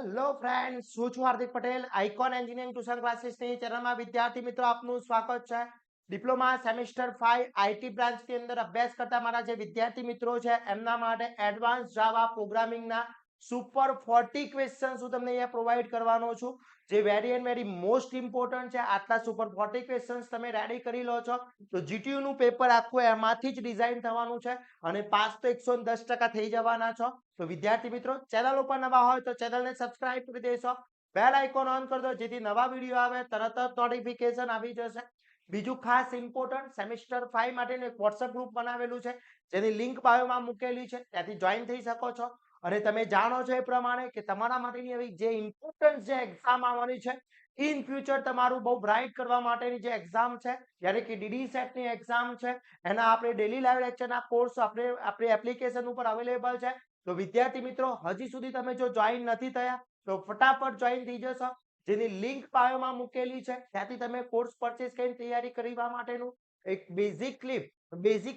Hello friends, હું છું Hardik Patel. Icon engineering tuition ક્લાસીસની ચેનલમાં વિદ્યાર્થી મિત્રો આપનું સ્વાગત છે. ડિપ્લોમા સેમિસ્ટર 5 આઈટી બ્રાન્ચની અંદર અભ્યાસ કરતા મારા જે વિદ્યાર્થી મિત્રો છે એમના માટે એડવાન્સ જાવા પ્રોગ્રામિંગના સુપર 40 ક્વેશ્ચન્સ હું તમને અહીંયા પ્રોવાઈડ કરવાનો છું, જે very and very most important છે. આટલા સુપર 40 ક્વેશ્ચન્સ તમે રેડી કરી લો છો તો જીટીયુ નું પેપર આખું એમાંથી જ ડિઝાઇન થવાનું છે અને પાસ તો 110% થઈ જવાના છો. તો વિદ્યાર્થી મિત્રો, ચેનલ ઉપર નવા હોય તો ચેનલને સબસ્ક્રાઇબ કરી દેશો, બેલ આઇકોન ઓન કરી દો જેથી નવા વિડીયો આવે તરત જ નોટિફિકેશન આવી જશે. બીજું ખાસ ઇમ્પોર્ટન્ટ, સેમિસ્ટર 5 માટેનું એક વોટ્સએપ ગ્રુપ બનાવેલું છે જેની લિંક બાયોમાં મૂકેલી છે, ત્યાંથી જોઈન થઈ શકો છો. અને તમે જાણો છો એ પ્રમાણે કે તમારા માટેની એવી જે ઇમ્પોર્ટન્ટ જે એક્ઝામ આવવાની છે ઇન ફ્યુચર તમારું બહુ બ્રાઇટ કરવા માટેની જે એક્ઝામ છે, જ્યારે કે ડીડી સેટની એક્ઝામ છે, એના આપણે ડેલી લાઈવ લેક્ચરના કોર્સ આપણી એપ્લિકેશન ઉપર અવેલેબલ છે. તો વિદ્યાર્થી મિત્રો, હજી સુધી તમે જો જોઈન નથી થયા તો ફટાફટ જોઈન થઈ જશો, જેની લિંક બાયોમાં મૂકેલી છે, ત્યાંથી તમે કોર્સ પરચેસ કરીને તૈયારી કરવા માટેનું એક બેઝિક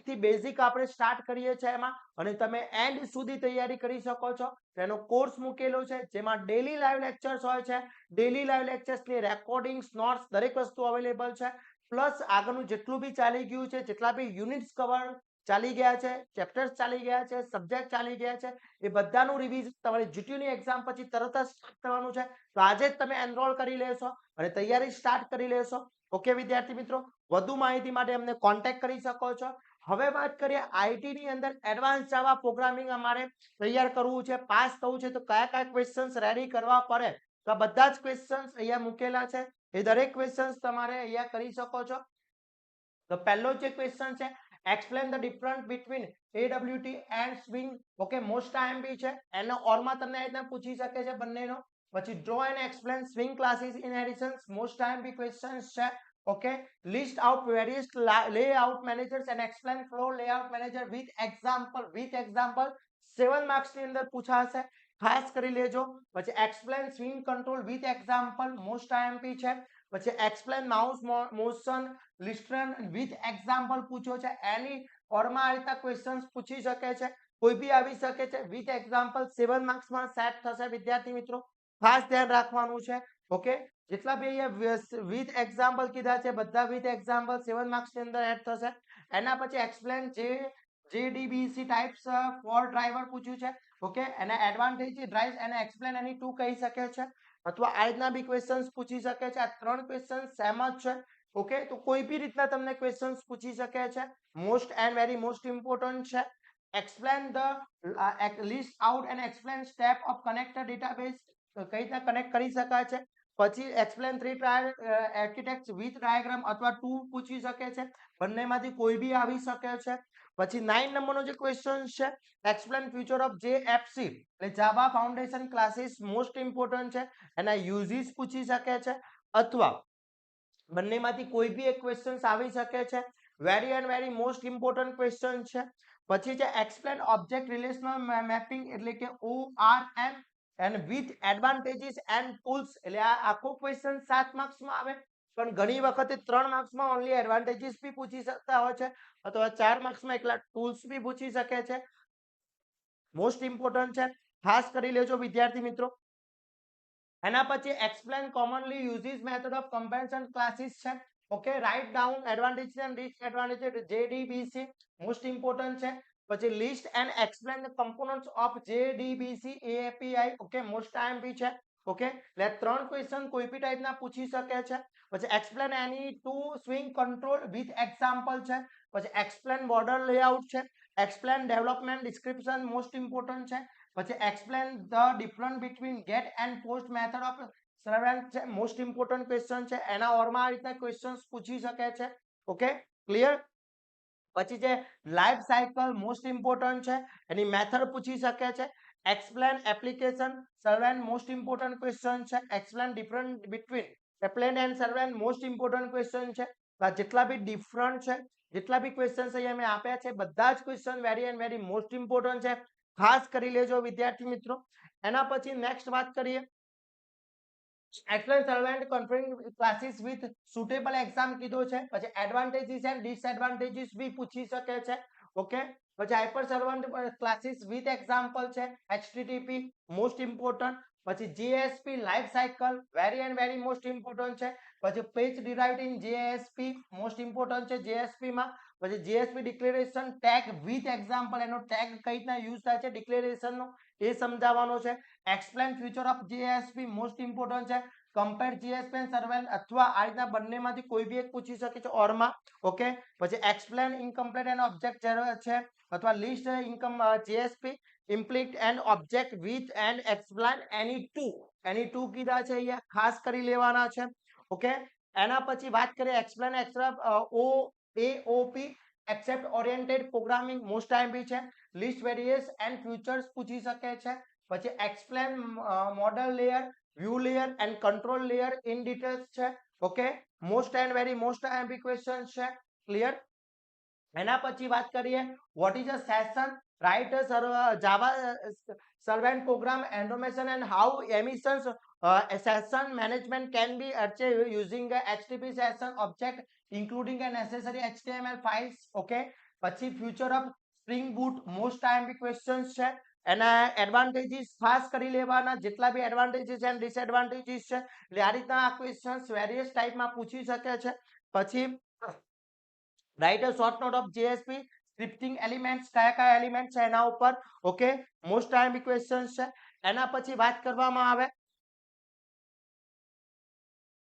થી બેઝિક આપણે સ્ટાર્ટ કરીએ છીએ એમાં, અને તમે એન્ડ સુધી તૈયારી કરી શકો છો. એનો કોર્સ મૂકેલો છે જેમાં ડેલી લાઈવ લેક્ચર્સ હોય છે, ડેલી લાઈવ લેક્ચર્સની રેકોર્ડિંગ્સ, નોટ્સ, દરેક વસ્તુ અવેલેબલ છે. પ્લસ આગળનું જેટલું બી ચાલી ગયું છે, જેટલા બી યુનિટ્સ કવર ચાલી ગયા છે, ચેપ્ટર્સ ચાલી ગયા છે, સબ્જેક્ટ ચાલી ગયા છે, એ બધાનું રિવિઝન તમારી જીટીયુની એક્ઝામ પછી તરત જ સ્ટાર્ટ થવાનું છે. તો આજે જ તમે એનરોલ કરી લેશો અને તૈયારી સ્ટાર્ટ કરી લેશો. ઓકે વિદ્યાર્થી મિત્રો, વધુ માહિતી માટે અમને કોન્ટેક્ટ કરી શકો છો. હવે વાત કરીએ આઈટી ની અંદર એડવાન્સ જાવા પ્રોગ્રામિંગ અમારે તૈયાર કરવું છે, પાસ થવું છે, તો કયા કયા ક્વેશ્ચન્સ રેડી કરવા પડે, તો આ બધા જ ક્વેશ્ચન્સ અહીંયા મૂકેલા છે. એ દરેક ક્વેશ્ચન્સ તમારે અહીંયા કરી શકો છો. તો પહેલો જે ક્વેશ્ચન છે, explain the difference between AWT and swing. Okay, most IMP છે, એનો ઓરમાં તમને આ રીતના પૂછી શકે છે બંનેનો. પછી draw and explain swing classes inheritance, most IMP questions છે. Okay, list out various layout managers and explain flow layout manager with example 7 marks ની અંદર પૂછાશે, ખાસ કરી લેજો. પછી explain swing control with example, most IMP છે. પછી explain mouse motion listener with example પૂછો છે, એની ઓરમાં આ રીતના ક્વેશ્ચન્સ પૂછી શકે છે, કોઈ બી આવી શકે છે. વિથ એક્ઝામ્પલ 7 માર્ક્સમાં સેટ થશે વિદ્યાર્થી મિત્રો, ખાસ ધ્યાન રાખવાનું છે. ઓકે, જેટલા બી અહીંયા વિથ એક્ઝામ્પલ કીધા છે બધા વિથ એક્ઝામ્પલ 7 માર્ક્સ ની અંદર એડ થશે. એના પછી એક્સપ્લેન જેડીબીસી ટાઇપ્સ ફોર ડ્રાઈવર પૂછ્યું છે. ઓકે, એના એડવાન્ટેજ ડ્રાઈવ્સ એને એક્સપ્લેન એની ટુ કહી શકે છે, અથવા આ રીતના બી ક્વેશ્ચન્સ પૂછી શકે છે. આ ત્રણ ક્વેશ્ચન સેમ જ છે. ઓકે, તો કોઈ બી રીતના તમને ક્વેશ્ચન્સ પૂછી શકે છે. Most and very most important છે. Explain the list out and explain step of connected database, કઈ રીતના કનેક્ટ કરી શકાય છે. પછી explain three architect with diagram અથવા ટુ પૂછી શકે છે, બંનેમાંથી કોઈ બી આવી શકે છે. પછી 9 નંબરનો જે ક્વેશ્ચન છે, એક્સપ્લેન ફ્યુચર ઓફ જેએફસી એટલે જાવા ફાઉન્ડેશન ક્લાસીસ, મોસ્ટ ઇમ્પોર્ટન્ટ છે, એના યુઝિસ પૂછી શકે છે, અથવા બંનેમાંથી કોઈ બી એક ક્વેશ્ચન આવી શકે છે. Very and very most important question છે. પછી છે એક્સપ્લેન ઓબ્જેક્ટ રિલેશનલ મેપિંગ એટલે કે ORM and with advantages and tools, એટલે આ આખો ક્વેશ્ચન 7 માર્ક્સમાં આવે, પણ ઘણી વખતે 3 માર્ક્સમાં ઓનલી એડવાન્ટેજીસ બી પૂછી શકતા હોય છે, અથવા 4 માર્ક્સમાં એકલા ટૂલ્સ બી પૂછી શકે છે. મોસ્ટ ઇમ્પોર્ટન્ટ છે, ખાસ કરી લેજો વિદ્યાર્થી મિત્રો. એના પછી explain commonly uses method of comparison classes છે. Okay, write down advantage and disadvantage JDBC, most important છે. પછી list and explain the components of JDBC API. Okay, most IMP છે. ઓકે, એટલે ત્રણ ક્વેશ્ચન કોઈ બી ટાઈપના પૂછી શકે છે. પછી explain any two swing control with example છે. પછી એક્સપ્લેન બોર્ડર લેઆઉટ છે. Explain development description, most important છે. પછી explain the difference between get and post method of servant છે, મોસ્ટ ઇમ્પોર્ટન્ટ ક્વેશ્ચન છે, એના ઓરમાં આ રીતના ક્વેશ્ચન્સ પૂછી શકે છે. Okay, clear. પછી જે લાઈફ સાયકલ, મોસ્ટ ઇમ્પોર્ટન્ટ છે, એની મેથડ પૂછી શકે છે. Explain application servant, most important question છે. Explain difference between applet and servant, most important question છે. જેટલા બી ડિફરન્ટ છે, જેટલા બી ક્વેશ્ચન્સ અહીંયા મેં આપ્યા છે, બધા જ question very and very most important છે, ખાસ કરી લેજો વિદ્યાર્થી મિત્રો. એના પછી નેક્સ્ટ વાત કરીએ, explain servant configuring classes with suitable exam કીધો છે. પછી એડવાન્ટેજીસ એન્ડ ડિસએડવાન્ટેજીસ બી પૂછી શકે છે. ઓકે, પછી hyper servant classes with example છે, HTTP, મોસ્ટ ઇમ્પોર્ટન્ટ. પછી GSP life cycle very and very most important છે. પછી page derived in GSP most important છે જીએસપી માં. પછી GSP declaration tag with example, એનો ટેગ કઈ રીતના યુઝ થાય છે ડિક્લેરેશન નો એ સમજાવવાનો છે. Explain future of GSP most important છે. કમ્પેર જીએસપી એન્ડ સર્વેલ, અથવા આ રીતના બંનેમાંથી કોઈ બી એક પૂછી શકે છે ઓરમાં. ઓકે. પછી એક્સપ્લેન ઇનકમ્પ્લીટ એન્ડ ઓબ્જેક્ટ છે, અથવા list income JSP implicit and object with and explain any two કીધા છે, અહીંયા ખાસ કરી લેવાના છે. ઓકે. એના પછી વાત કરીએ એક્સપ્લેન ઓ AOP except oriented programming most time છે. લિસ્ટ વેરિએસ એન્ડ ફ્યુચર્સ પૂછી શકે છે. પછી explain model layer, view layer and control layer in details છે. Okay. Most and very most એમ્બી ક્વેશ્ચન છે. ક્લિયર. એના પછી વાત કરીએ what is a session, right Java servant program automation and how emissions session management can be achieved using a HTTP session object including a necessary HTML files. Okay. પછી future of Spring Boot most time questions છે. એના advantages ખાસ કરી લેવાના, જેટલા બી advantages and disadvantages છે એટલે આ રીતના આ ક્વેશ્ચન્સ વેરિયસ ટાઈપમાં પૂછી શકે છે. પછી write a short note of JSP scripting elements, કયા કયા એલિમેન્ટ છે એના ઉપર. ઓકે. મોસ્ટ ટાઈમ ક્વેશ્ચન્સ છે. એના પછી વાત કરવામાં આવે,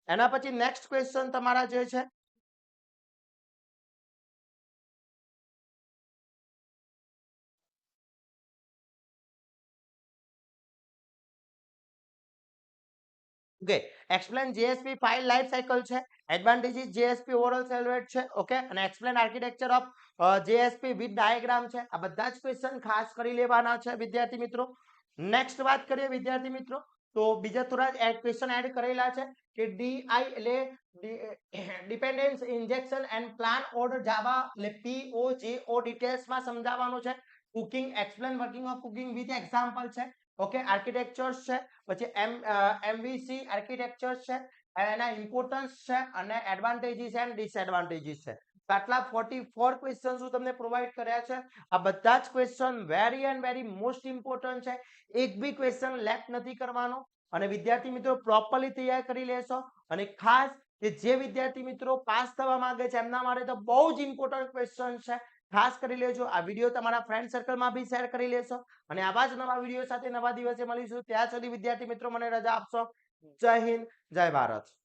એના પછી નેક્સ્ટ ક્વેશ્ચન તમારા જે છે okay, explain JSP file life cycle છે. એડવાન્ટેજીસ જેએસપી ઓવરઓલ સેલ્યુએટ છે. ઓકે. અને explain architecture of JSP with diagram છે. આ બધા જ ક્વેશ્ચન ખાસ કરી લેવાના છે વિદ્યાર્થી મિત્રો. નેક્સ્ટ વાત કરીએ વિદ્યાર્થી મિત્રો, તો બીજા થોડા ક્વેશ્ચન એડ કરેલા છે કે ડીઆઈ એટલે dependence injection and plan order Java એટલે પીઓજેઓ ડિટેલ્સમાં સમજાવવાનું છે. Cooking explain working of cooking with example છે. ઓકે. આર્કિટેક્ચર્સ છે. પછી એમવીસી આર્કિટેક્ચર્સ છે, એના ઇમ્પોર્ટન્સ છે, અને એડવાન્ટેજીસ એન્ડ ડિસએડવાન્ટેજીસ છે. આટલા 44 ક્વેશ્ચન હું તમને પ્રોવાઈડ કર્યા છે. આ બધા જ question very and very most important છે. એક બી ક્વેશ્ચન લેફ્ટ નથી કરવાનો. અને વિદ્યાર્થી મિત્રો પ્રોપરલી તૈયાર કરી લેશો. અને ખાસ કે જે વિદ્યાર્થી મિત્રો પાસ થવા માંગે છે એમના માટે તો બહુ જ ઇમ્પોર્ટન્ટ ક્વેશ્ચન છે. ખાસ કરી લેજો. આ વિડીયો તમારા ફ્રેન્ડ સર્કલમાં બી શેર કરી લેશો. અને આવા જ નવા વિડીયો સાથે નવા દિવસે મળીશું. ત્યાં સુધી વિદ્યાર્થી મિત્રો મને રજા આપશો. જય હિન્દ, જય ભારત.